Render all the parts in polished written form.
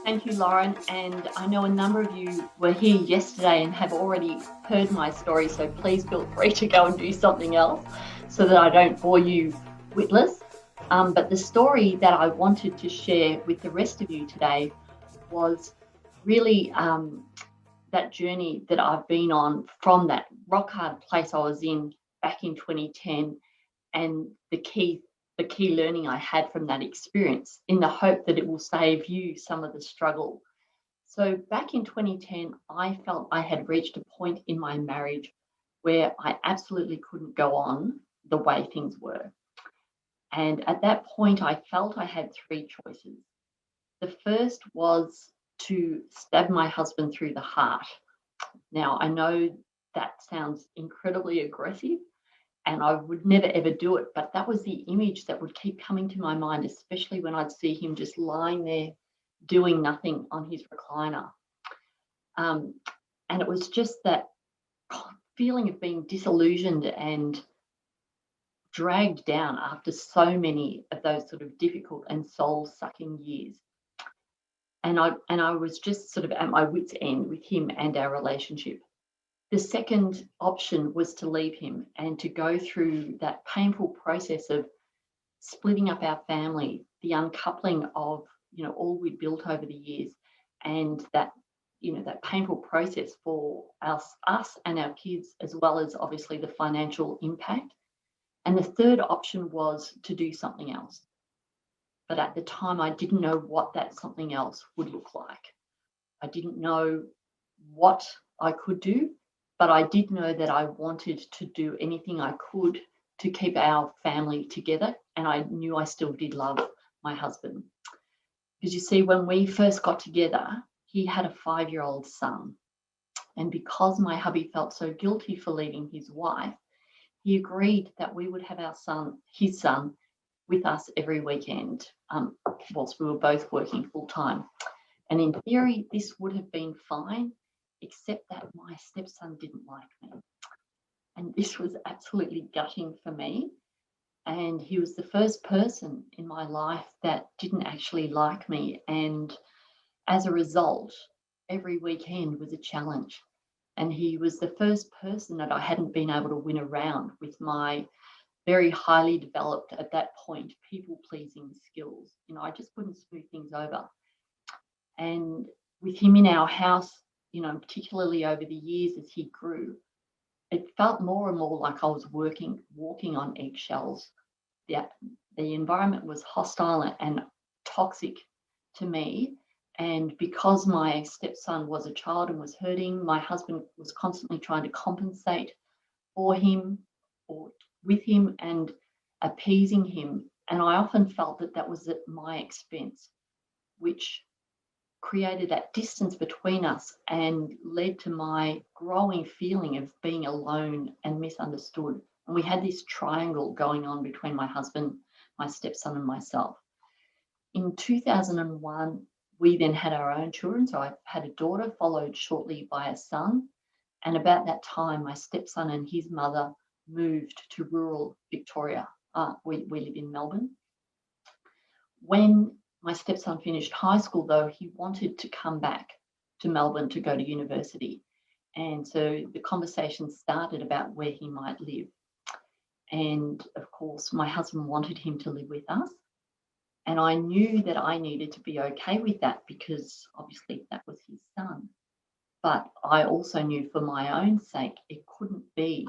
Thank you, Lauren. And I know a number of you were here yesterday and have already heard my story, so please feel free to go and do something else so that I don't bore you witless. But the story that I wanted to share with the rest of you today was really that journey that I've been on from that rock hard place I was in back in 2010, and the key learning I had from that experience, in the hope that it will save you some of the struggle. So back in 2010, I felt I had reached a point in my marriage where I absolutely couldn't go on the way things were. And at that point, I felt I had three choices. The first was to stab my husband through the heart. Now, I know that sounds incredibly aggressive, and I would never ever do it, but that was the image that would keep coming to my mind, especially when I'd see him just lying there doing nothing on his recliner. And it was just that feeling of being disillusioned and dragged down after so many of those sort of difficult and soul-sucking years. And I was just sort of at my wit's end with him and our relationship. The second option was to leave him and to go through that painful process of splitting up our family, the uncoupling of, all we'd built over the years, and that, that painful process for us and our kids, as well as obviously the financial impact. And the third option was to do something else. But at the time, I didn't know what that something else would look like. I didn't know what I could do, but I did know that I wanted to do anything I could to keep our family together. And I knew I still did love my husband. Because you see, when we first got together, he had a 5-year-old son. And because my hubby felt so guilty for leaving his wife, he agreed that we would have his son, with us every weekend, whilst we were both working full time. And in theory, this would have been fine, except that my stepson didn't like me. And this was absolutely gutting for me. And he was the first person in my life that didn't actually like me. And as a result, every weekend was a challenge. And he was the first person that I hadn't been able to win around with my very highly developed, at that point, people-pleasing skills. I just couldn't smooth things over. And with him in our house, particularly over the years as he grew, it felt more and more like I was walking on eggshells. The environment was hostile and toxic to me. And because my stepson was a child and was hurting, my husband was constantly trying to compensate for him or with him and appeasing him. And I often felt that that was at my expense, which created that distance between us and led to my growing feeling of being alone and misunderstood. And we had this triangle going on between my husband, my stepson, and myself. In 2001, we then had our own children. So I had a daughter, followed shortly by a son. And about that time, my stepson and his mother moved to rural Victoria. We live in Melbourne. When my stepson finished high school, though, he wanted to come back to Melbourne to go to university. And so the conversation started about where he might live. And of course, my husband wanted him to live with us. And I knew that I needed to be okay with that because obviously that was his son. But I also knew for my own sake, it couldn't be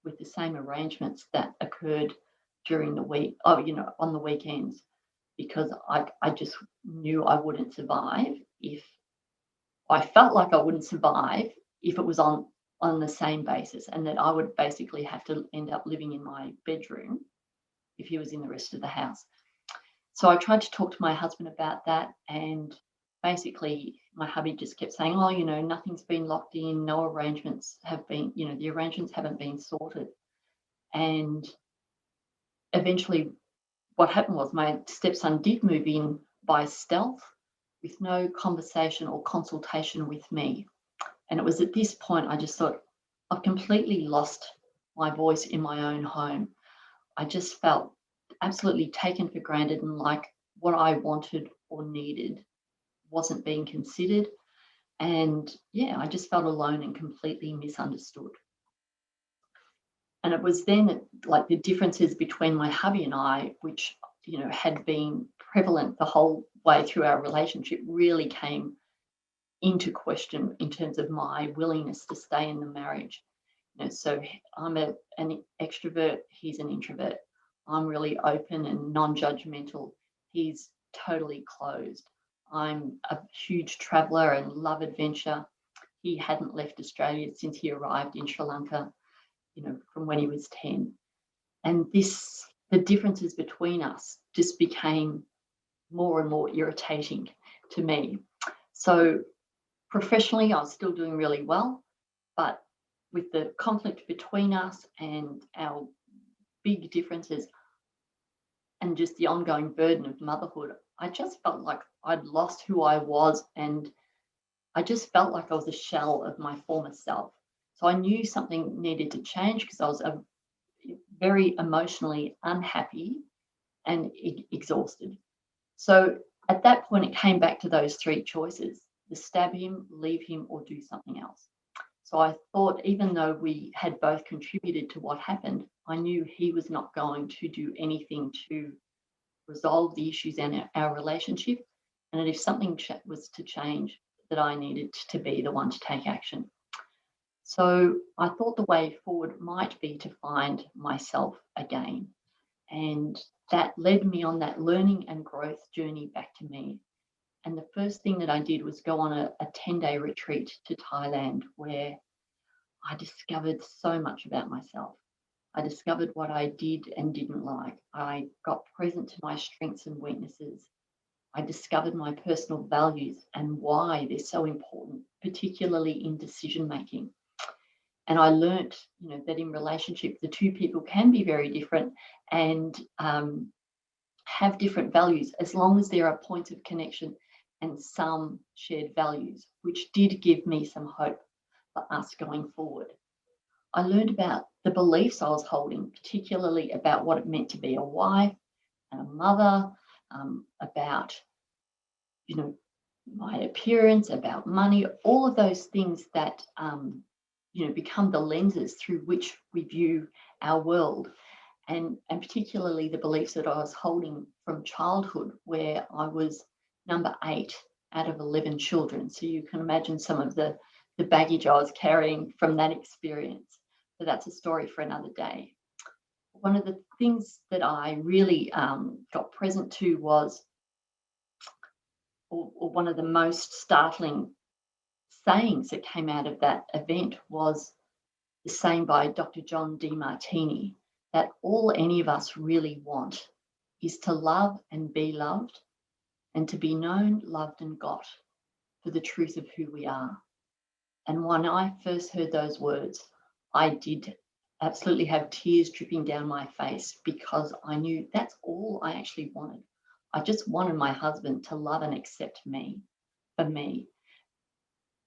with the same arrangements that occurred during the week, on the weekends, because I just knew I wouldn't survive I felt like I wouldn't survive if it was on the same basis, and that I would basically have to end up living in my bedroom if he was in the rest of the house. So I tried to talk to my husband about that, and basically my hubby just kept saying, nothing's been locked in, no arrangements have been, the arrangements haven't been sorted. And eventually what happened was my stepson did move in by stealth with no conversation or consultation with me. And it was at this point I just thought, I've completely lost my voice in my own home. I just felt absolutely taken for granted, and like what I wanted or needed wasn't being considered. And yeah, I just felt alone and completely misunderstood. And it was then that, like, the differences between my hubby and I, which, had been prevalent the whole way through our relationship, really came into question in terms of my willingness to stay in the marriage. So I'm an extrovert, he's an introvert. I'm really open and non-judgmental. He's totally closed. I'm a huge traveller and love adventure. He hadn't left Australia since he arrived in Sri Lanka, from when he was 10. And the differences between us just became more and more irritating to me. So professionally, I was still doing really well, but with the conflict between us and our big differences and just the ongoing burden of motherhood, I just felt like I'd lost who I was, and I just felt like I was a shell of my former self. So I knew something needed to change because I was very emotionally unhappy and exhausted. So at that point, it came back to those three choices: to stab him, leave him, or do something else. So I thought, even though we had both contributed to what happened, I knew he was not going to do anything to resolve the issues in our relationship. And that if something was to change, that I needed to be the one to take action. So I thought the way forward might be to find myself again. And that led me on that learning and growth journey back to me. And the first thing that I did was go on a 10-day retreat to Thailand, where I discovered so much about myself. I discovered what I did and didn't like. I got present to my strengths and weaknesses. I discovered my personal values and why they're so important, particularly in decision making. And I learnt, that in relationship, the two people can be very different and have different values, as long as there are points of connection and some shared values, which did give me some hope for us going forward. I learned about the beliefs I was holding, particularly about what it meant to be a wife and a mother, about, my appearance, about money, all of those things that, become the lenses through which we view our world. And particularly the beliefs that I was holding from childhood, where I was number 8 out of 11 children. So you can imagine some of the baggage I was carrying from that experience. So that's a story for another day. One of the things that I really got present to was, or one of the most startling sayings that came out of that event was the saying by Dr. John DeMartini, that all any of us really want is to love and be loved, and to be known, loved, and got for the truth of who we are. And when I first heard those words, I did absolutely have tears dripping down my face, because I knew that's all I actually wanted. I just wanted my husband to love and accept me for me.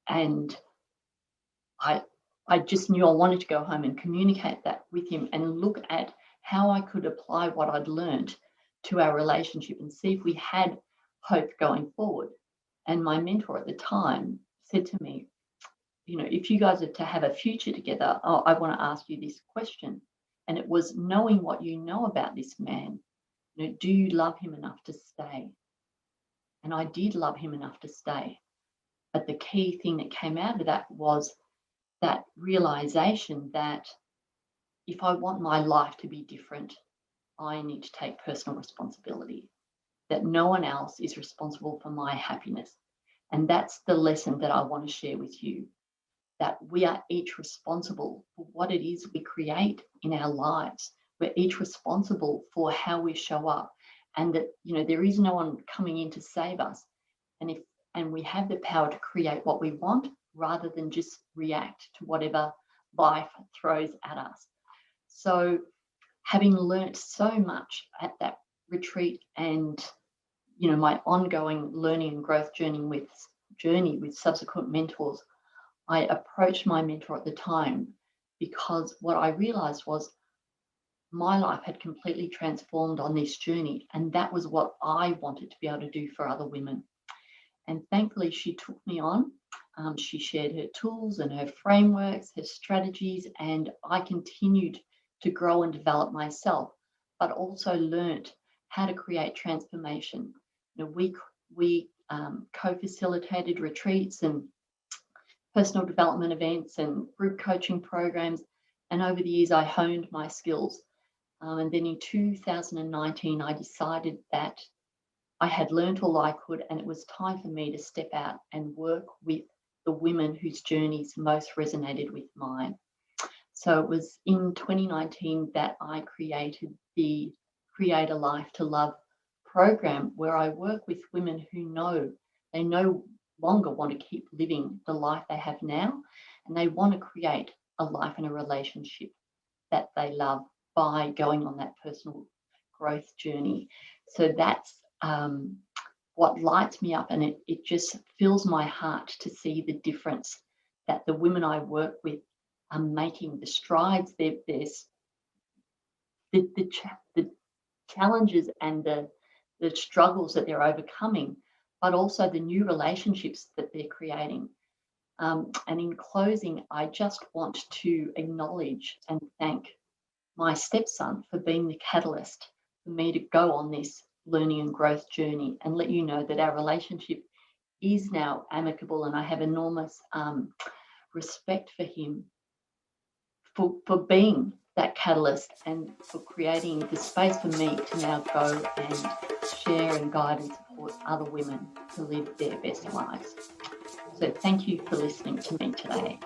And I just knew I wanted to go home and communicate that with him and look at how I could apply what I'd learned to our relationship and see if we had hope going forward. And my mentor at the time said to me, if you guys are to have a future together, I want to ask you this question. And it was, knowing what you know about this man, do you love him enough to stay? And I did love him enough to stay. But the key thing that came out of that was that realization that if I want my life to be different, I need to take personal responsibility, that no one else is responsible for my happiness. And that's the lesson that I want to share with you, that we are each responsible for what it is we create in our lives. We're each responsible for how we show up, and that, there is no one coming in to save us. And we have the power to create what we want, rather than just react to whatever life throws at us. So having learnt so much at that retreat, and my ongoing learning and growth journey with subsequent mentors, I approached my mentor at the time, because what I realized was my life had completely transformed on this journey, and that was what I wanted to be able to do for other women. And thankfully, she took me on. She shared her tools and her frameworks, her strategies, and I continued to grow and develop myself, but also learnt how to create transformation. We co-facilitated retreats and personal development events and group coaching programs, and over the years I honed my skills. And then in 2019, I decided that I had learnt all I could, and it was time for me to step out and work with the women whose journeys most resonated with mine. So it was in 2019 that I created the Create a Life to Love program, where I work with women who know they no longer want to keep living the life they have now, and they want to create a life and a relationship that they love by going on that personal growth journey. So that's what lights me up, and it just fills my heart to see the difference that the women I work with are making, the strides, the challenges and the struggles that they're overcoming, but also the new relationships that they're creating. And in closing, I just want to acknowledge and thank my stepson for being the catalyst for me to go on this learning and growth journey, and let you know that our relationship is now amicable, and I have enormous respect for him for being that catalyst and for creating the space for me to now go and share and guide and support other women to live their best lives. So thank you for listening to me today.